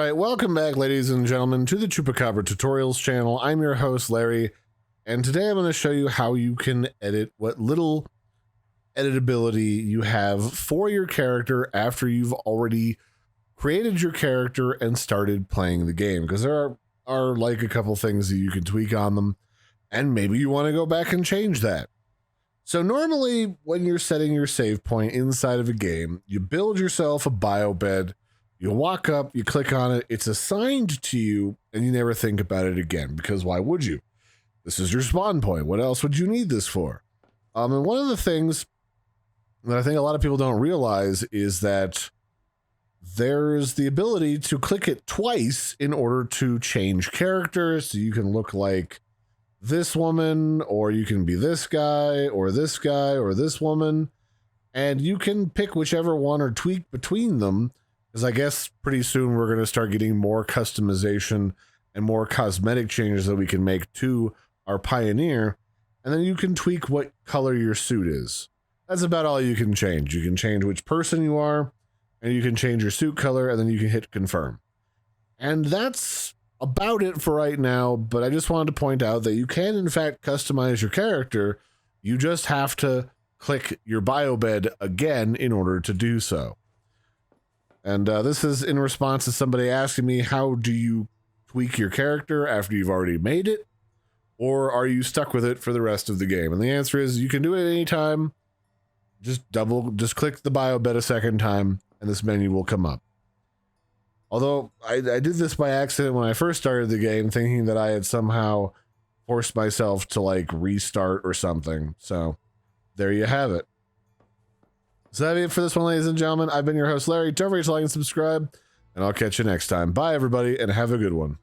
right, welcome back, ladies and gentlemen, to the Chupacabra tutorials channel. I'm your host, Larry, and today I'm going to show you how you can edit what little editability you have for your character after you've already created your character and started playing the game, because there are like a couple things that you can tweak on them, and maybe you want to go back and change that. So normally, when you're setting your save point inside of a game, you build yourself a biobed. You walk up, you click on it, it's assigned to you, and you never think about it again, because why would you? This is your spawn point. What else would you need this for? And one of the things that I think a lot of people don't realize is that there's the ability to click it twice in order to change characters. So you can look like this woman, or you can be this guy, or this woman, and you can pick whichever one or tweak between them. Because I guess pretty soon we're going to start getting more customization and more cosmetic changes that we can make to our Pioneer. And then you can tweak what color your suit is. That's about all you can change. You can change which person you are, and you can change your suit color, and then you can hit confirm. And that's about it for right now, but I just wanted to point out that you can, in fact, customize your character. You just have to click your biobed again in order to do so. And this is in response to somebody asking me, how do you tweak your character after you've already made it? Or are you stuck with it for the rest of the game? And the answer is you can do it at any time. Just click the biobed a second time, and this menu will come up. Although I did this by accident when I first started the game, thinking that I had somehow forced myself to like restart or something. So there you have it. So that'll be it for this one, ladies and gentlemen. I've been your host, Larry. Don't forget to like and subscribe, and I'll catch you next time. Bye, everybody, and have a good one.